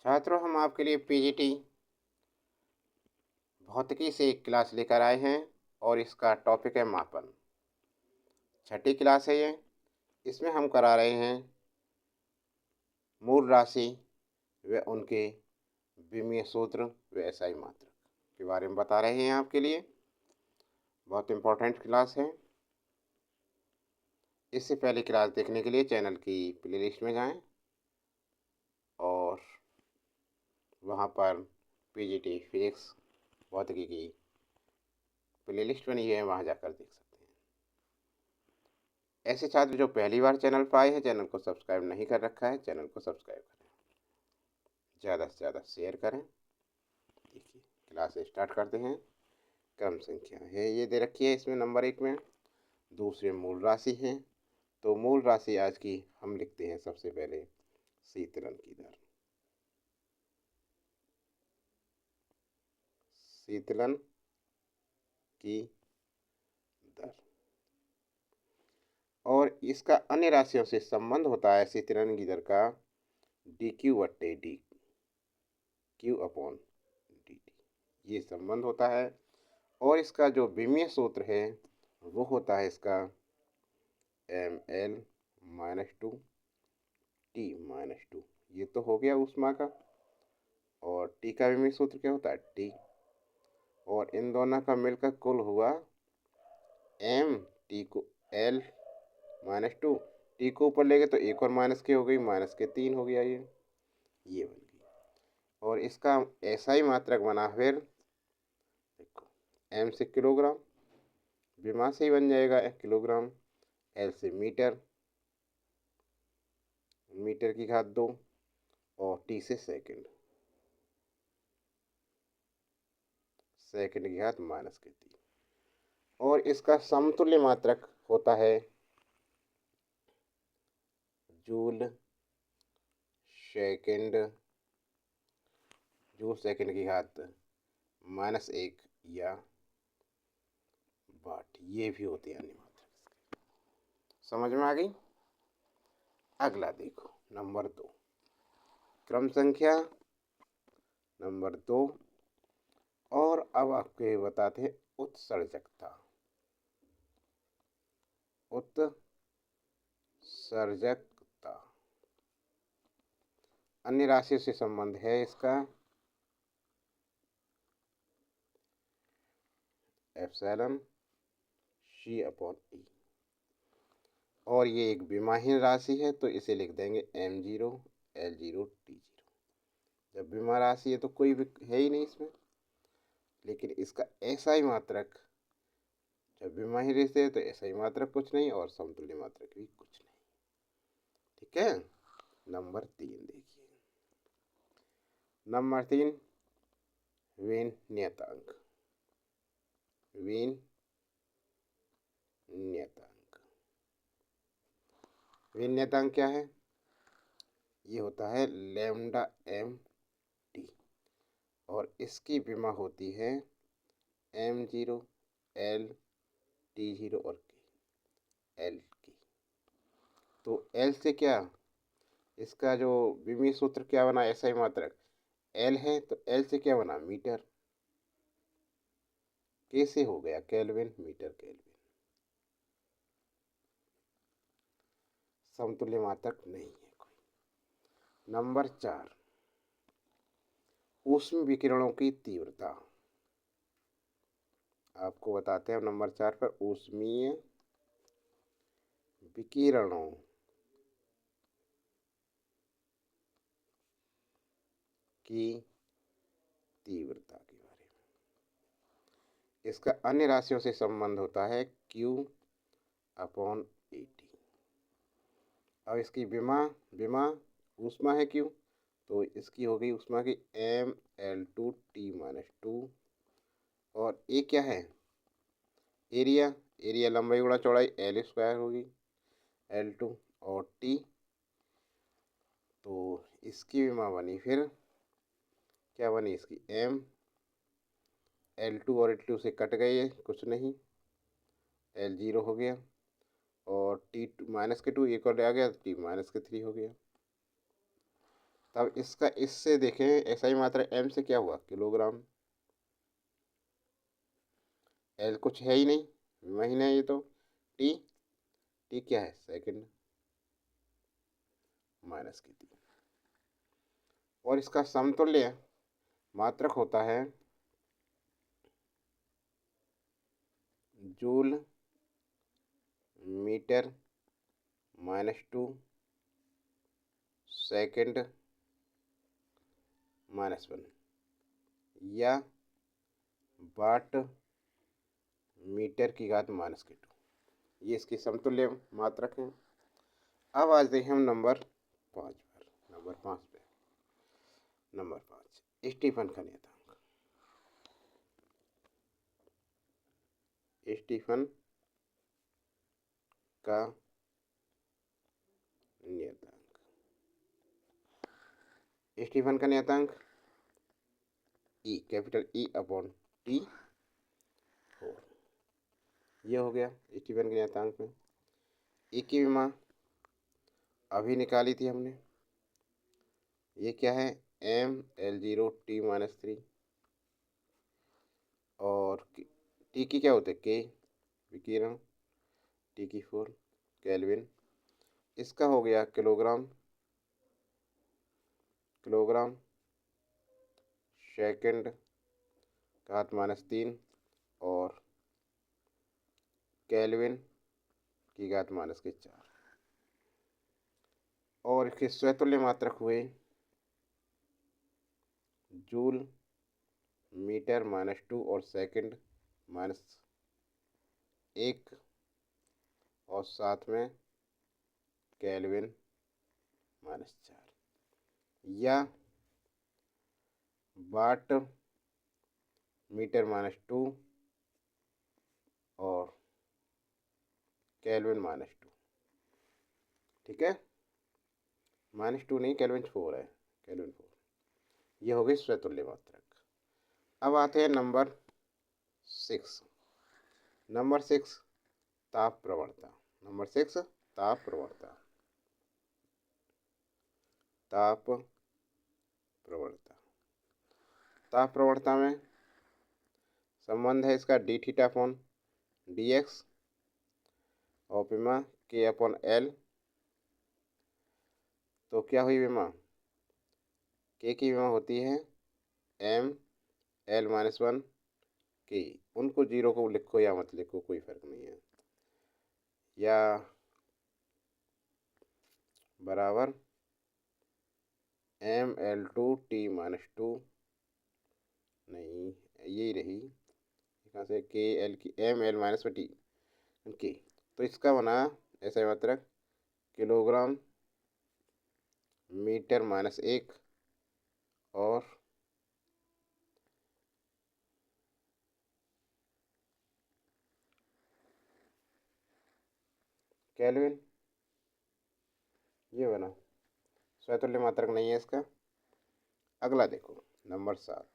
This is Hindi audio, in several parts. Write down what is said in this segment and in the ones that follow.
छात्रों, हम आपके लिए पीजीटी भौतिकी से एक क्लास लेकर आए हैं और इसका टॉपिक है मापन। छठी क्लास है ये। इसमें हम करा रहे हैं मूल राशि व उनके विमीय सूत्र व एसआई मात्रक के बारे में बता रहे हैं आपके लिए। बहुत इम्पोर्टेंट क्लास है। इससे पहले क्लास देखने के लिए चैनल की प्लेलिस्ट में जाएं और वहाँ पर पीजीटी फिजिक्स भौतिकी की प्लेलिस्ट बनी है, वहाँ जाकर देख सकते हैं। ऐसे छात्र जो पहली बार चैनल पर आए हैं, चैनल को सब्सक्राइब नहीं कर रखा है, चैनल को सब्सक्राइब करें, ज़्यादा से ज़्यादा शेयर करें। देखिए, क्लास स्टार्ट करते हैं। क्रम संख्या है ये दे रखी है, इसमें नंबर 1 में दूसरे मूल राशि हैं। तो मूल राशि आज की हम लिखते हैं सबसे पहले शीतलन की दर। शीतलन की दर और इसका अन्य राशियों से संबंध होता है शीतलन की दर का डी क्यू बट्टे D Q upon D T, ये संबंध होता है। और इसका जो विमीय सूत्र है वो होता है इसका एम एल -2 टी -2। ये तो हो गया ऊष्मा का। और टी का विमीय सूत्र क्या होता है टी, और इन दोनों का मिलकर कुल हुआ एम। टी को एल -2, टी को ऊपर ले गए तो एक और माइनस के हो गई, -3 हो गया ये बन गई। और इसका एसआई मात्रक बना फिर देखो, एम से किलोग्राम, विमा से ही बन जाएगा किलोग्राम, एल से मीटर, मीटर की घात 2, और टी से सेकंड, सेकंड की घात -3। और इसका समतुल्य मात्रक होता है जूल सेकंड, जूल सेकंड की घात -1 या वाट, ये भी होते हैं अन्य मात्रक। समझ में आ गई। अगला देखो नंबर 2, क्रम संख्या नंबर 2। और अब आपके बताते हैं उत्सर्जकता। उत्सर्जकता अन्य राशियों से संबंध है इसका एप्सिलॉन सी अपॉन ई। और ये एक विमाहीन राशि है तो इसे लिख देंगे m0 l0 t0। जब विमा राशि है तो कोई भी है ही नहीं इसमें, लेकिन इसका एसआई मात्रक जब विमाहीन राशि है तो एसआई मात्रक कुछ नहीं और समतुल्य मात्रक भी कुछ नहीं। ठीक है। नंबर 3 देखिए। नंबर 3 वीन नियतांक। वीन नियतांक, वीन नियतांक क्या है? ये होता है लैम्डा एम टी, और इसकी विमा होती है m0 l t0 और एल की। तो एल से क्या, इसका जो विमीय सूत्र क्या बना, एसआई मात्रक एल है तो एल से क्या बना मीटर, के से हो गया केल्विन, मीटर केल्विन। समतुल्य मात्रक नहीं है कोई। नंबर 4 ऊष्म विकिरणों की तीव्रता। आपको बताते हैं नंबर 4 पर ऊष्मीय विकिरणों की तीव्रता के बारे में। इसका अन्य राशियों से संबंध होता है Q अपॉन AT। अब इसकी विमा, विमा ऊष्मा है Q, तो इसकी हो गई ऊष्मा की mL2T-2। और ए क्या है एरिया, एरिया लंबाई गुणा चौड़ाई L² होगी L2, और T तो इसकी विमा बनी फिर क्या बनी इसकी M, L2 और L2 से कट गए कुछ नहीं, L0 हो गया, और T -2 एक और आ गया T -3 हो गया। तब इसका इससे देखें एसआई मात्रा एम से क्या हुआ किलोग्राम, एल कुछ है ही नहीं, महीना है ये तो, टी, टी क्या है सेकंड माइनस की टी। और इसका समतुल्य मात्रक होता है जूल मीटर -2 सेकंड -1 या वाट मीटर की घात -2। ये इसकी समतुल्य मात्रक है। अब आज देखें हम नंबर 5 पर। नंबर 5 स्टीफन का नियतांक। स्टीफन का नियतांक। स्टीफन का नियतांक ई, कैपिटल ई अपॉन टी 4। ये हो गया स्टीफन के नियतांक में। ई की विमा अभी निकाली थी हमने, ये क्या है mL0T-3 और टी की क्या होते है के विकिरण, टी की 4 केल्विन। इसका हो गया किलोग्राम सेकंड घात -3 और केल्विन की घात -4। और इसके स्वतुल्य मात्रक हुए जूल मीटर -2 और सेकंड -1 और साथ में केल्विन -4 या वाट मीटर -2 और केल्विन -2। ठीक है, -2 नहीं केल्विन 4 है, केल्विन 4। ये हो गई स्वतुल्य मात्रक। अब आते हैं नंबर 6। नंबर 6 ताप प्रवणता। नंबर 6 ताप प्रवणता। ताप प्रवणता। ताप प्रवणता में संबंध है इसका D theta upon D x और विमा के अपॉन एल। तो क्या हुई विमा, के की विमा होती है mL-1 के। उनको जीरो को लिखो या मत लिखो कोई फर्क नहीं है, या बराबर mL2T-2 नहीं यही रही, यहाँ से के एल की mL-T के। तो इसका बना ऐसा मात्रक किलोग्राम मीटर -1 और केल्विन। ये बना स्वतुल्य मात्रक नहीं है इसका। अगला देखो नंबर 7।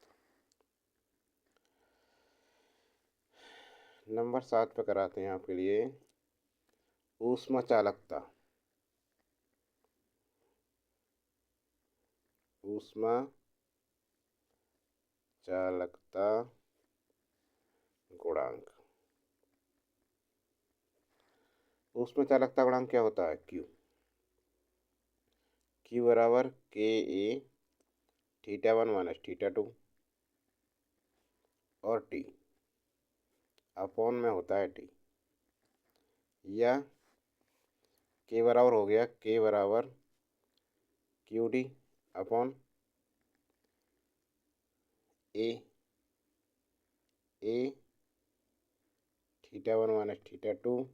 नंबर 7 पे कराते हैं आपके लिए ऊष्मा चालकता। ऊष्मा चालकता गुणांक। ऊष्मा चालकता गुणांक क्या होता है क्यू। क्यू बराबर के ए θ1 - θ2 और टी अपॉन में होता है टी, या के बराबर हो गया के बराबर क्यू डी अपॉन ए θ1 - θ2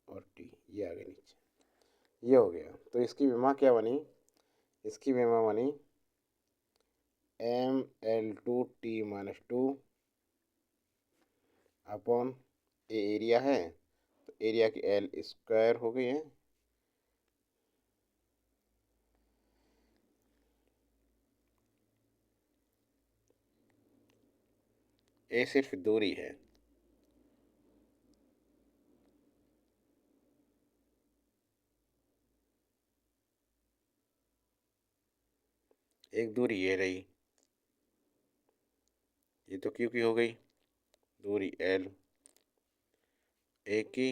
और टी। ये आगे नीचे ये हो गया। तो इसकी विमा क्या बनी, इसकी विमा बनी mL2T-2 अपॉन ए एरिया है तो एरिया की एल स्क्वायर हो गई है, ए सिर्फ दूरी है। एक दूरी ये रही, ये तो क्यू की हो गई दूरी एल, एक की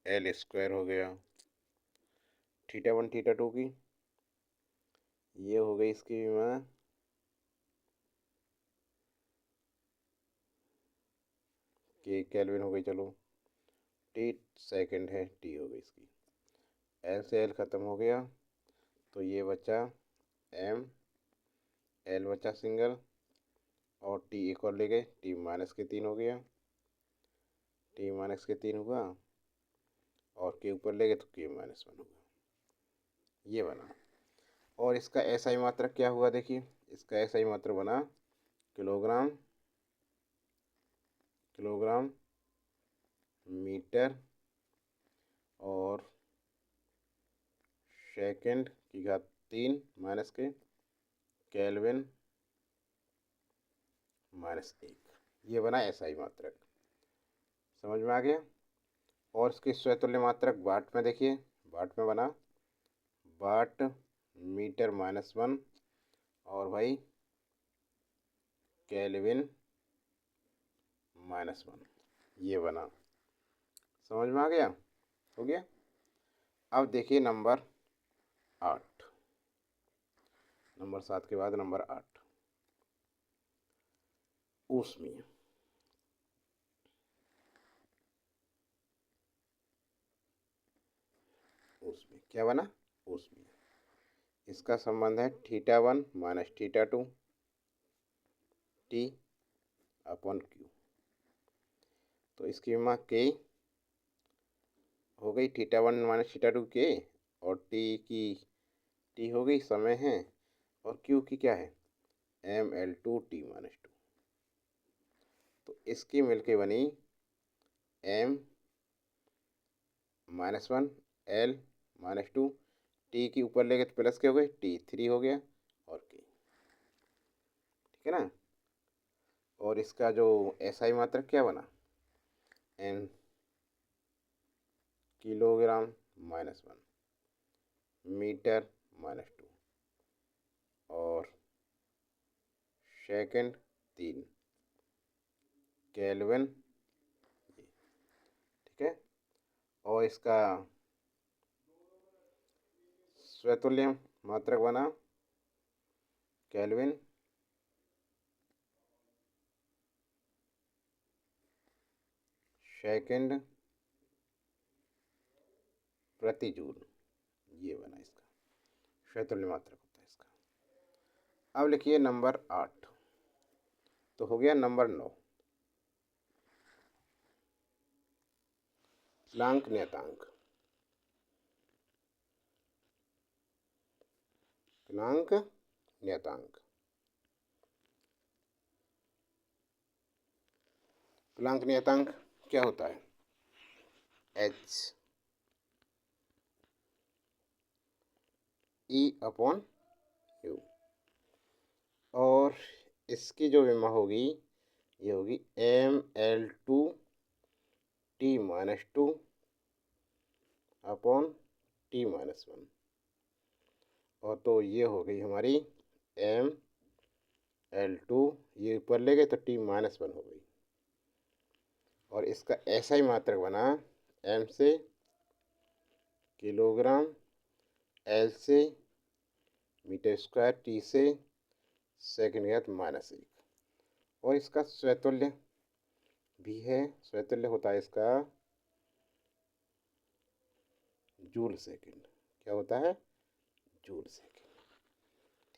एल स्क्वायर हो गया, थीटा वन थीटा टू की ये हो गई इसकी मैं के केल्विन हो गई, चलो टी सेकंड है, टी हो गई इसकी, एल से एल ख़त्म हो गया तो ये बचा एम, एल बचा सिंगल और टी एक और ले गए, टी माइनस के तीन हो गया, टी माइनस के तीन हुआ और के ऊपर ले गए तो के माइनस वन होगा, ये बना। और इसका एसआई मात्रक क्या हुआ देखिए, इसका एसआई मात्रक बना किलोग्राम, किलोग्राम मीटर और सेकंड की घात तीन माइनस के केल्विन माइनस एक, ये बना एसआई मात्रक, समझ में आ गया। और इसकी स्वतुल्य मात्रक वाट में देखिए, वाट में बना वाट मीटर माइनस वन और भाई केल्विन माइनस वन, ये बना, समझ में आ गया, हो गया। अब देखिए नंबर 8, नंबर 7 के बाद नंबर 8, ऊष्मीय। ऊष्मीय क्या बना, ऊष्मीय, इसका संबंध है theta one minus theta two T upon Q, तो इसकी माँ के हो गई theta one minus theta two के, और टी हो गई समय है, और क्यू की क्या है M L two T minus two, तो इसकी मिलके बनी M minus one L minus two, T की ऊपर ले गए तो प्लस के हो गए, टी थ्री हो गया और के, ठीक है ना। और इसका जो एसआई मात्रक क्या बना N kilogram minus one metre minus two और सेकंड तीन केल्विन, ठीक है। और इसका स्वतुल्य मात्रक बना केल्विन सेकंड प्रति जूल, ये बना इसका स्वतुल्य मात्रक होता है इसका। अब लिखिए नंबर 8, तो हो गया नंबर 9, प्लांक नियतांक। प्लांक नियतांक, प्लांक नियतांक क्या होता है एच ई अपॉन यू, और इसकी जो विमा होगी ये होगी M L two T minus two upon T minus one, और तो ये हो गई हमारी एम एल टू, ये ऊपर ले गए तो टी माइनस वन हो गई, और इसका ऐसा ही मात्रक बना एम से किलोग्राम, एल से मीटर स्क्वायर, टी से सेकंड घात माइनस एक, और इसका स्वतुल्य भी है, स्वतुल्य होता है इसका जूल सेकंड, क्या होता है जूल सेकंड,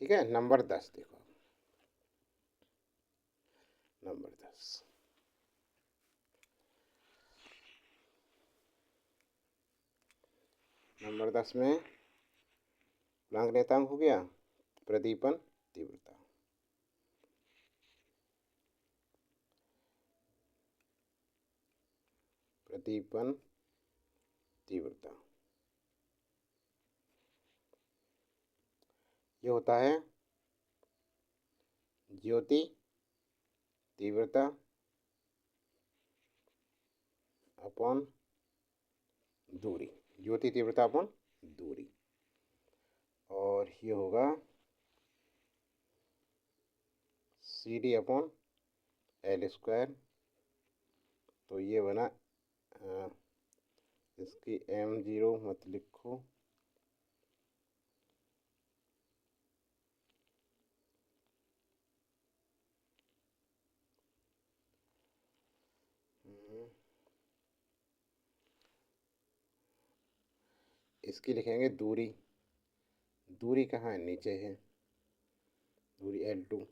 ठीक है। नंबर 10 देखो, नंबर 10, नंबर 10 में प्लांक नियतांक हो गया प्रदीपन तीव्रता, प्रदीपन तीव्रता, ये होता है ज्योति तीव्रता अपॉन दूरी, ज्योति तीव्रता अपॉन दूरी, और ये होगा C D upon L square. तो ये बना इसकी m0 मत लिखो, इसकी लिखेंगे दूरी। दूरी कहाँ है? नीचे है दूरी L2,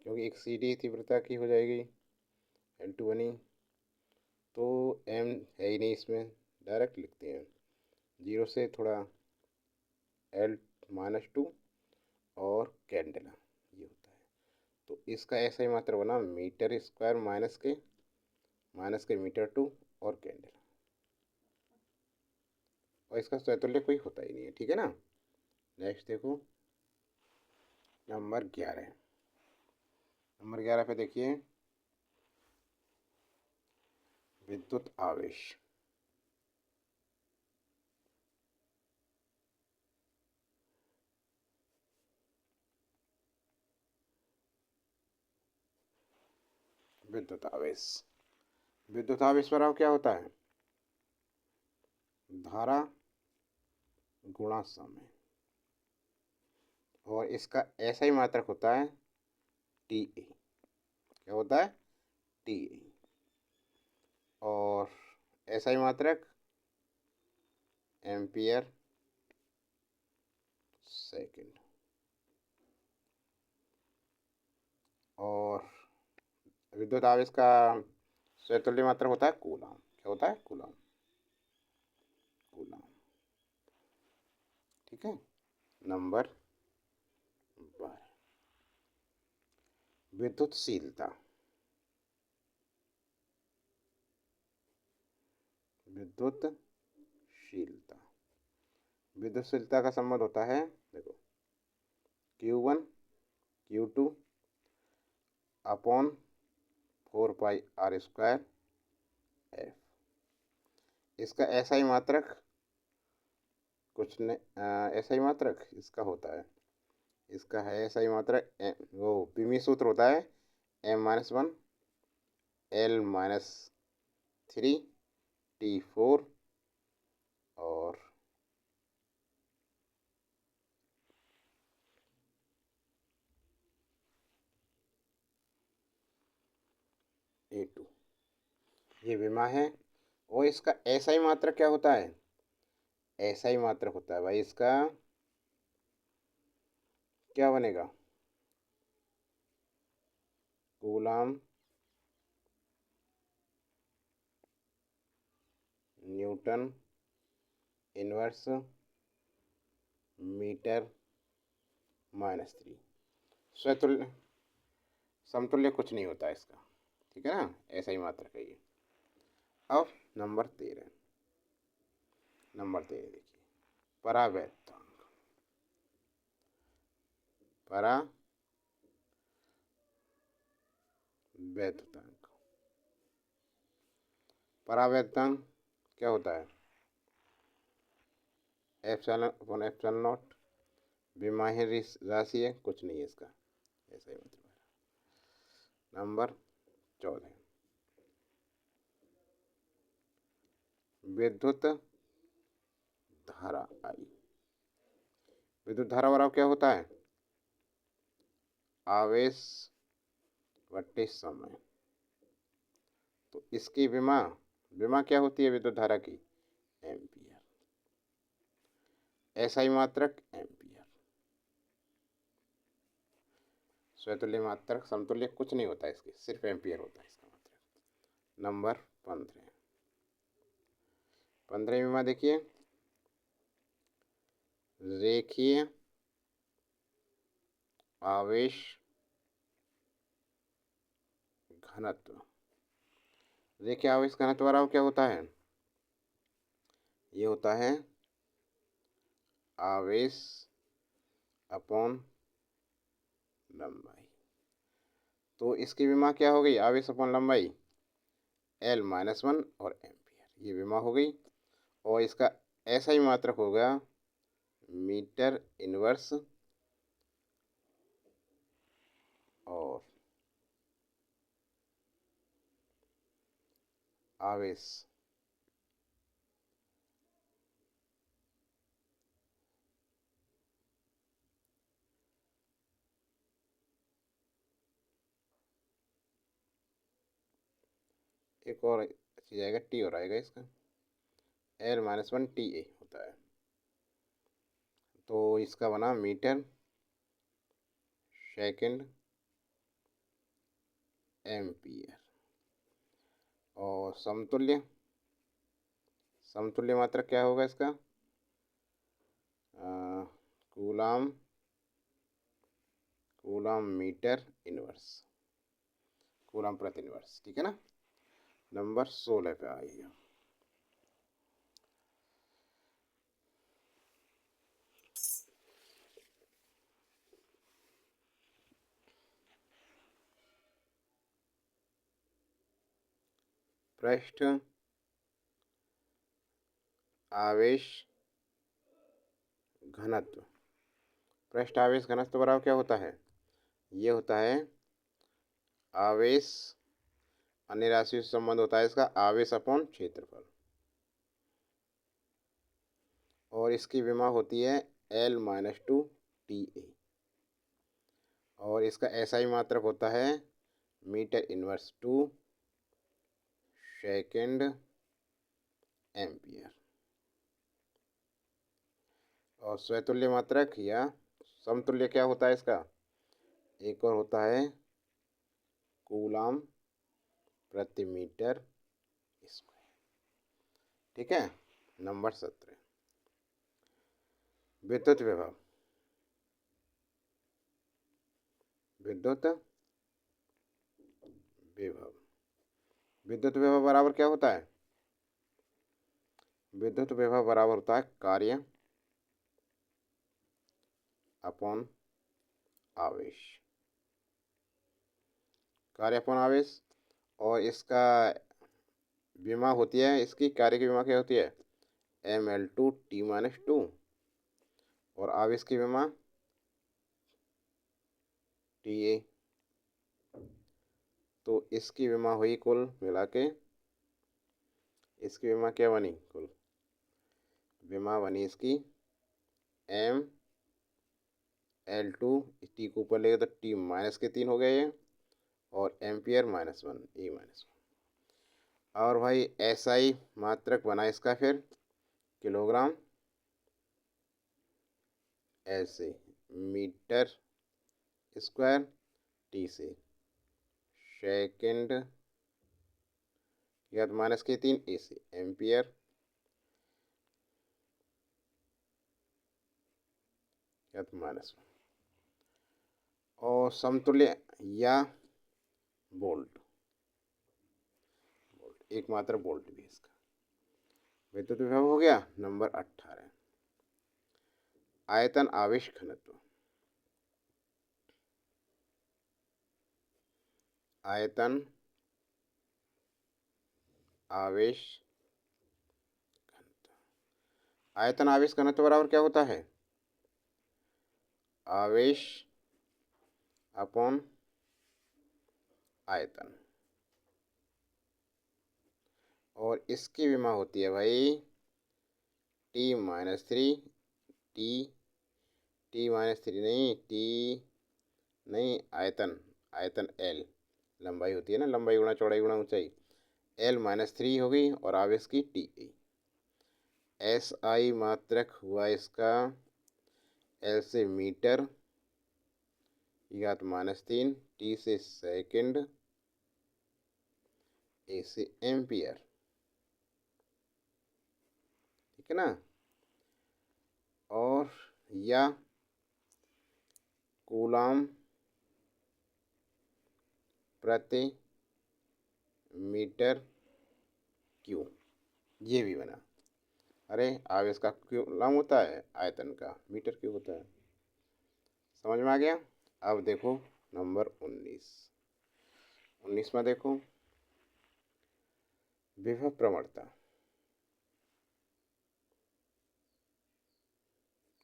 क्योंकि एक सी डी तीव्रता की हो जाएगी, L2 बनी। तो m है ही नहीं इसमें, डायरेक्ट लिखते हैं 0 से थोड़ा L-2 और कैंडेला, ये होता है। तो इसका ऐसा ही मात्रा बना मीटर स्क्वायर माइनस के मीटर 2 और कैंडेला, और इसका स्वतुल्य कोई होता ही नहीं है, ठीक है ना। नेक्स्ट देखो नंबर 11। नंबर 11 पे देखिए विद्युत आवेश। विद्युत आवेश, विद्युत आवेश बराबर क्या होता है? धारा गुणा समय, और इसका ऐसा ही मात्रक होता है टी ए। क्या होता है? T A. और ऐसा ही मात्रक एम्पियर सेकंड। और विद्युत आवेश का स्वतुल्य मात्रक होता है कूलम। क्या होता है? कूलम। कूलम, ठीक है। नंबर 12 विद्युतशीलता। विद्युतशीलता, विद्युतशीलता का संबंध होता है, देखो Q1 Q2 upon 4πr² F। इसका ऐसा ही मात्रक कुछ नहीं, ऐसा ही मात्रक इसका होता है, इसका है ऐसा ही मात्रक वो विमीय सूत्र होता है m-1 L-3 T4 और A2, ये विमा है। और इसका ऐसा ही मात्रक क्या होता है? ऐसा ही मात्रक होता है भाई, इसका क्या बनेगा? Coulomb newton inverse metre -3। स्वतुल्य समतुल्य कुछ नहीं होता इसका, ठीक है ना, ऐसा ही मात्रक है ये। अब नंबर 13। नंबर 13 देखिए परावैद्युतांक। परावैद्युतांक, परावैद्युतांक क्या होता है? एप्सिलॉन/एप्सिलॉन नॉट, विमाहीन राशि है, कुछ नहीं है इसका, ऐसा ही मतलब है। नंबर 14 विद्युत धारा आई। विद्युत धारा बराबर क्या होता है? आवेश बट्टे समय। तो इसकी विमा क्या होती है विद्युत धारा की? एम्पियर। ऐसा ही मात्रक एम्पियर। स्वतुल्य मात्रक समतुल्य कुछ नहीं होता इसके, सिर्फ एम्पियर होता है इसका मात्रक। नंबर 15। 15 विमा देखिए रेखीय आवेश घनत्व। रेखीय आवेश घनत्व बराबर क्या होता है? ये होता है आवेश अपॉन लंबाई। तो इसकी विमा क्या हो गई? आवेश अपॉन लंबाई L-1 और एम्पियर, ये विमा हो गई। और इसका ऐसा ही मात्रक होगा मीटर इनवर्स और आवेश एक और चीज आएगा, टी और आएगा इसका, L-1 TA होता है। तो इसका बना मीटर सेकंड एम्पियर। और समतुल्य समतुल्य मात्रक क्या होगा इसका, coulomb coulomb metre inverse, coulomb प्रति इनवर्स। ठीक है ना। नंबर 16 पे आइए। पृष्ठ आवेश घनत्व। पृष्ठ आवेश घनत्व बराबर क्या होता है, ये होता है आवेश, अन्य राशियों से संबंध होता है इसका, आवेश अपॉन क्षेत्रफल। और इसकी विमा होती है L-2TA। और इसका SI मात्रक होता है metre inverse two second ampere. और स्वतुल्य मात्रक या समतुल्य क्या होता है इसका, एक और होता है कूलाम प्रति मीटर स्क्वायर। ठीक है। नंबर 17 विद्युत विभव। विद्युत विभव विद्युत विभव बराबर क्या होता है, विद्युत विभव बराबर होता है कार्य अपॉन आवेश, कार्य अपॉन आवेश। और इसका विमा होती है, इसकी कार्य की विमा क्या होती है, ML2T-2। और आवेश की विमा TA। तो इसकी विमा हुई कुल मिला के, इसकी विमा क्या बनी, कुल विमा बनी इसकी ML2, टी को ऊपर लेगा तो T-3 हो गए ये, और एम्पियर -1 E-1। और भाई SI मात्रक बना इसका फिर किलोग्राम ऐसे मीटर स्क्वायर T से, सेकंड या तो -3 A से एम्पियर या तो -1। और समतुल्य या वोल्ट, एक मात्र वोल्ट भी इसका। विद्युत विभव हो गया। नंबर 18 आयतन आवेश घनत्व। आयतन आवेश घनत्व। आयतन आवेश घनत्व बराबर क्या होता है, आवेश अपॉन आयतन। और इसकी विमा होती है भाई T-3, T-3 नहीं, नहीं, आयतन, आयतन L, लंबाई होती है ना, लंबाई गुणा चौड़ाई गुणा ऊंचाई, L-3 हो गई। और आवेश की TA। SI मात्रक हुआ इसका L से मीटर या तो -3, T से सेकंड, A से एम्पियर। ठीक है ना। और या कूलाम प्रति मीटर क्यूब, ये भी बना। अरे आवेश का कूलाम होता है, आयतन का मीटर क्यूब होता है। समझ में आ गया। अब देखो नंबर 19 में देखो विभव प्रवणता।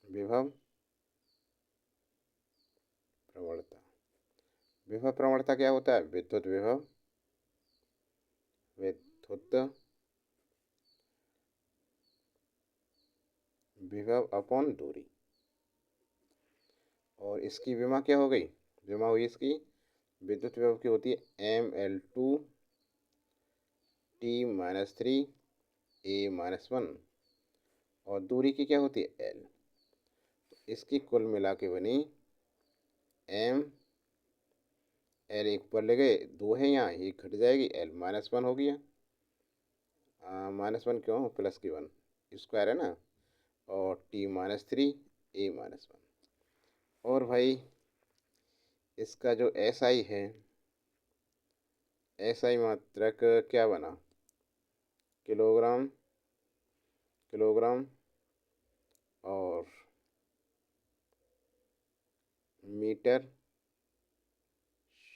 विभव प्रवणता विभव प्रवणता क्या होता है? विद्युत विभव, विद्युत विभव अपॉन दूरी। और इसकी विमा क्या हो गई? विमा हुई इसकी विद्युत विभव की होती है mL2 T-3 A-1 और दूरी की क्या होती है? L। इसकी कुल मिला के बनी M L, एक ऊपर ले गए, दो है यहाँ, ये घट जाएगी, L-1 हो गया। -1 क्यों? प्लस की 1 स्क्वायर है ना, और T-3 A-1। और भाई इसका जो SI है, SI मात्रक क्या बना? किलोग्राम, किलोग्राम और मीटर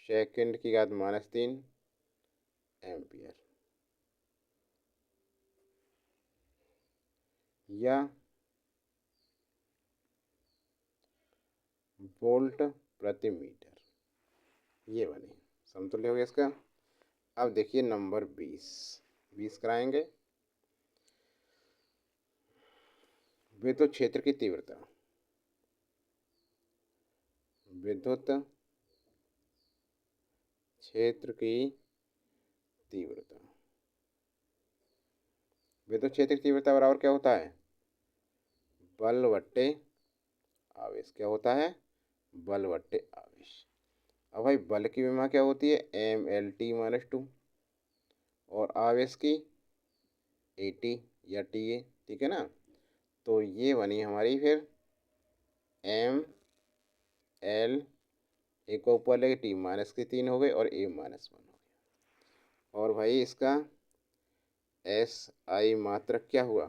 सेकंड की घात -3 एम्पियर, या वोल्ट प्रति मीटर, ये बने। समतुल्य हो गया इसका। अब देखिए नंबर 20 कराएंगे। विद्युत क्षेत्र की तीव्रता, विद्युत क्षेत्र की तीव्रता, विद्युत क्षेत्र की तीव्रता बराबर क्या होता है? बल बट्टे आवेश। क्या होता है? बल बट्टे आवेश। अब भाई बल की विमा क्या होती है? mL/T-2 और आवेश की AT या TA, ठीक है ना। तो ये बनी हमारी फिर mL, एक को ऊपर लेके T-3 हो गए और A-1 हो गया। और भाई इसका SI मात्रक क्या हुआ?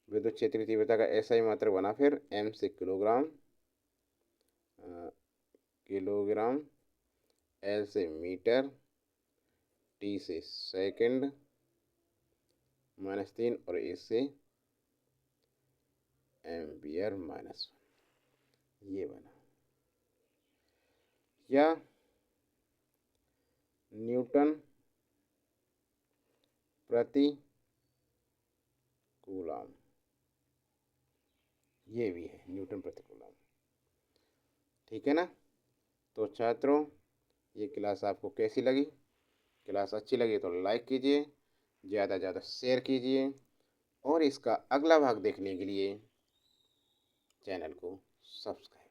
विद्युत क्षेत्र की तीव्रता का SI मात्रक बना फिर M से किलोग्राम, किलोग्राम, L से मीटर, T से सेकंड, -3 और A से एम्पियर -1, ये बना। या न्यूटन प्रति कूलम, ये भी है न्यूटन प्रति कूलम, ठीक है ना। तो छात्रों, ये क्लास आपको कैसी लगी? क्लास अच्छी लगी तो लाइक कीजिए, ज़्यादा से ज़्यादा शेयर कीजिए, और इसका अगला भाग देखने के लिए चैनल को सब्सक्राइब